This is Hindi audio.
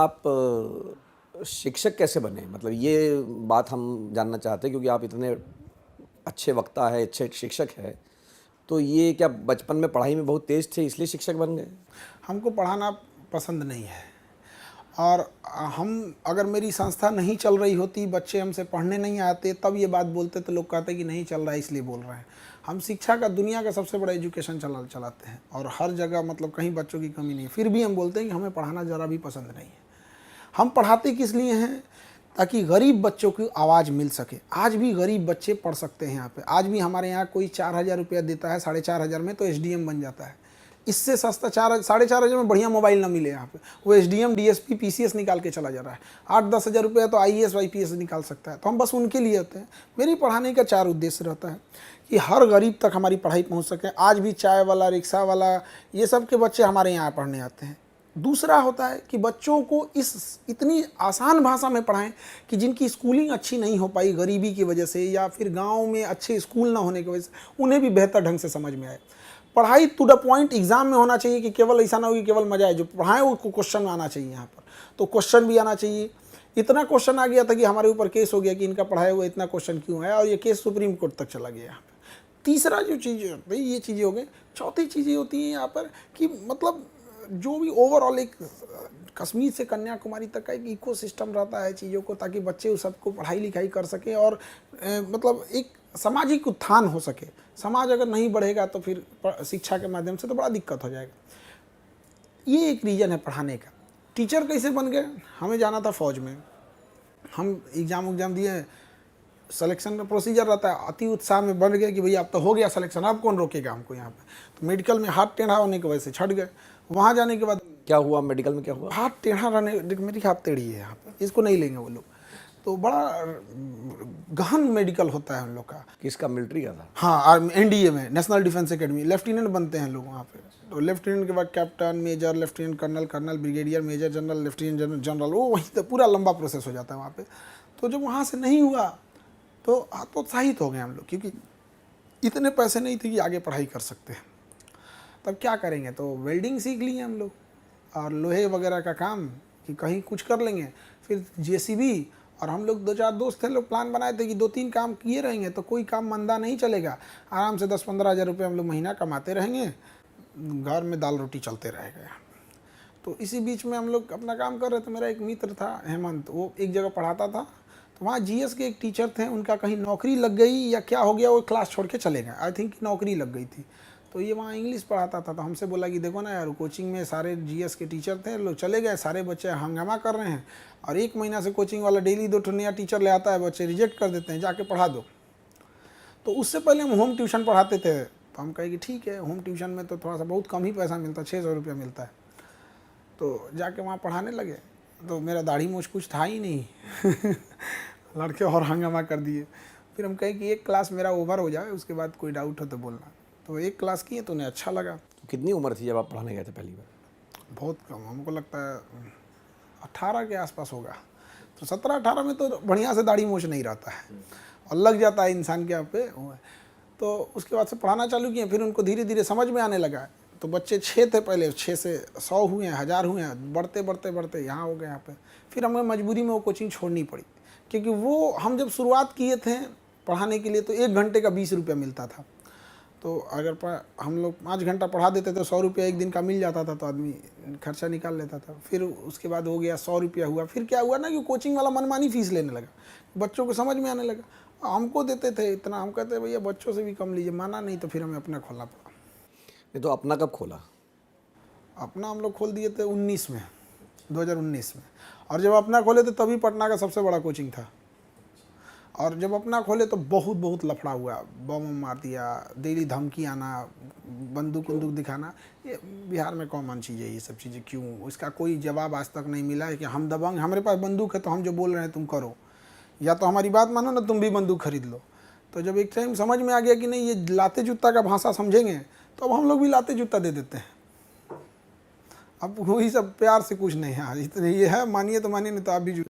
आप शिक्षक कैसे बने? मतलब ये बात हम जानना चाहते हैं क्योंकि आप इतने अच्छे वक्ता हैं, अच्छे शिक्षक हैं। तो ये क्या बचपन में पढ़ाई में बहुत तेज़ थे इसलिए शिक्षक बन गए? हमको पढ़ाना पसंद नहीं है और हम अगर मेरी संस्था नहीं चल रही होती, बच्चे हमसे पढ़ने नहीं आते, तब ये बात बोलते तो लोग कहते कि नहीं चल रहा है इसलिए बोल रहे हैं। हम शिक्षा का दुनिया का सबसे बड़ा एजुकेशन चलाते हैं और हर जगह मतलब कहीं बच्चों की कमी नहीं है, फिर भी हम बोलते हैं कि हमें पढ़ाना ज़रा भी पसंद नहीं है। हम पढ़ाते किस लिए हैं? ताकि गरीब बच्चों की आवाज़ मिल सके। आज भी गरीब बच्चे पढ़ सकते हैं यहाँ पे। आज भी हमारे यहाँ कोई 4,000 रुपया देता है, 4,500 में तो एसडीएम बन जाता है। इससे सस्ता 4,500 में बढ़िया मोबाइल ना मिले यहाँ पे, वो एसडीएम डीएसपी पीसीएस निकाल के चला जा रहा है। 8-10 हज़ार रुपया तो आईएएस वाईपीएस निकाल सकता है। तो हम बस उनके लिए होते हैं। मेरी पढ़ाने का 4 उद्देश्य रहता है कि हर गरीब तक हमारी पढ़ाई पहुँच सके। आज भी चाय वाला, रिक्शा वाला, ये सब के बच्चे हमारे यहाँ पढ़ने आते हैं। दूसरा होता है कि बच्चों को इस इतनी आसान भाषा में पढ़ाएं कि जिनकी स्कूलिंग अच्छी नहीं हो पाई गरीबी की वजह से या फिर गांव में अच्छे स्कूल ना होने की वजह से, उन्हें भी बेहतर ढंग से समझ में आए। पढ़ाई टू द पॉइंट एग्जाम में होना चाहिए कि केवल ऐसा ना हो कि केवल मजा आए। जो पढ़ाएं वो क्वेश्चन आना चाहिए यहाँ पर, तो क्वेश्चन भी आना चाहिए। इतना क्वेश्चन आ गया था कि हमारे ऊपर केस हो गया कि इनका पढ़ाया हुआ इतना क्वेश्चन क्यों आया, और ये केस सुप्रीम कोर्ट तक चला गया यहाँ पर। तीसरा जो चीज़ भाई, ये चीज़ें हो गई। चौथी चीज़ें होती हैं यहाँ पर कि मतलब जो भी ओवरऑल एक कश्मीर से कन्याकुमारी तक का एक इकोसिस्टम रहता है चीज़ों को, ताकि बच्चे उस सबको पढ़ाई लिखाई कर सकें और मतलब एक सामाजिक उत्थान हो सके। समाज अगर नहीं बढ़ेगा तो फिर शिक्षा के माध्यम से तो बड़ा दिक्कत हो जाएगा। ये एक रीज़न है पढ़ाने का। टीचर कैसे बन गए? हमें जाना था फ़ौज में, हम एग्ज़ाम दिए, सिलेक्शन का प्रोसीजर रहता है, अति उत्साह में बन गए कि भैया अब तो हो गया सिलेक्शन, अब कौन रोकेगा हमको यहाँ पे। तो मेडिकल में हाथ टेढ़ा होने की वजह से छट गए। वहाँ जाने के बाद क्या हुआ मेडिकल में, क्या हुआ? हाथ टेढ़ा रहने, मेरी हाथ टेढ़ी है यहाँ पे, इसको नहीं लेंगे वो लोग। तो बड़ा गहन मेडिकल होता है हम लोग का। किसका? मिलिट्री का था? हाँ, एनडीए में, नेशनल डिफेंस एकेडमी। लेफ्टिनेंट बनते हैं लोग वहाँ पे। तो लेफ्टिनेंट के बाद captain, major, lieutenant colonel, colonel, brigadier, major general, lieutenant general, वो वहीं तो पूरा लंबा प्रोसेस हो जाता है वहाँ पे। तो जब वहाँ से नहीं हुआ तो हतोत्साहित हो गए हम लोग, क्योंकि इतने पैसे नहीं थे कि आगे पढ़ाई कर सकते हैं। तब क्या करेंगे? तो वेल्डिंग सीख लिए हम लोग और लोहे वगैरह का काम कि कहीं कुछ कर लेंगे। फिर जेसीबी, और हम लोग 2-4 दोस्त थे, लोग प्लान बनाए थे कि 2-3 काम किए रहेंगे तो कोई काम मंदा नहीं चलेगा। आराम से 10-15 हज़ार रुपये हम लोग महीना कमाते रहेंगे, घर में दाल रोटी चलते रहेगा। तो इसी बीच में हम लोग अपना काम कर रहे थे। मेरा एक मित्र था हेमंत, वो एक जगह पढ़ाता था। तो वहाँ जीएस के एक टीचर थे, उनका कहीं नौकरी लग गई या क्या हो गया, वो क्लास छोड़ के चले गए। आई थिंक नौकरी लग गई थी। तो ये वहाँ इंग्लिश पढ़ाता था। तो हमसे बोला कि देखो ना यार, कोचिंग में सारे जीएस के टीचर थे, लोग चले गए, सारे बच्चे हंगामा कर रहे हैं और 1 महीना से कोचिंग वाला डेली 2 नया टीचर ले आता है, बच्चे रिजेक्ट कर देते हैं, जाके पढ़ा दो। तो उससे पहले हम होम ट्यूशन पढ़ाते थे। तो हम कहे कि ठीक है, होम ट्यूशन में तो थोड़ा सा बहुत कम ही पैसा मिलता है, 600 रुपया मिलता है। तो जाके वहाँ पढ़ाने लगे। तो मेरा दाढ़ी मूछ कुछ था ही नहीं लड़के और हंगामा कर दिए। फिर हम कहे कि एक क्लास मेरा ओवर हो जाए, उसके बाद कोई डाउट हो तो बोलना। तो एक क्लास किए तो उन्हें अच्छा लगा। तो कितनी उम्र थी जब आप पढ़ाने गए थे पहली बार? बहुत कम, हमको लगता है 18 के आसपास होगा। तो 17-18 में तो बढ़िया से दाढ़ी मूछ नहीं रहता है और लग जाता है इंसान के यहाँ पे। तो उसके बाद से पढ़ाना चालू किए। फिर उनको धीरे धीरे समझ में आने लगा। तो बच्चे 6 थे पहले, 6 से 100 हुए हैं, 1000 हुए हैं, बढ़ते बढ़ते बढ़ते यहाँ हो गए यहाँ पे। फिर हमें मजबूरी में वो कोचिंग छोड़नी पड़ी, क्योंकि वो हम जब शुरुआत किए थे पढ़ाने के लिए तो 1 घंटे का 20 रुपया मिलता था। तो अगर हम लोग 5 घंटा पढ़ा देते तो 100 रुपया एक दिन का मिल जाता था, तो आदमी खर्चा निकाल लेता था। फिर उसके बाद हो गया 100 रुपया हुआ। फिर क्या हुआ ना कि कोचिंग वाला मनमानी फीस लेने लगा, बच्चों को समझ में आने लगा। हमको देते थे इतना, हम कहते भैया बच्चों से भी कम लीजिए, माना नहीं। तो फिर हमें अपना खोलना पड़ा। ये तो अपना कब खोला? अपना हम लोग खोल दिए थे 2019 में। और जब अपना खोले थे तभी पटना का सबसे बड़ा कोचिंग था। और जब अपना खोले तो बहुत लफड़ा हुआ, बम मार दिया, डेली धमकी आना, बंदूक दिखाना। ये बिहार में कॉमन चीज़ है ये सब चीज़ें। क्यों? इसका कोई जवाब आज तक नहीं मिला है कि हम दबंग, हमारे पास बंदूक है तो हम जो बोल रहे हैं तुम करो, या तो हमारी बात मानो ना, तुम भी बंदूक खरीद लो। तो जब एक टाइम समझ में आ गया कि नहीं ये लाते जूता का भाषा समझेंगे, तो अब हम लोग भी लाते जूता दे देते हैं। अब वही सब प्यार से कुछ नहीं है। इतने ये है, मानिए तो मानिए, नहीं तो आप भी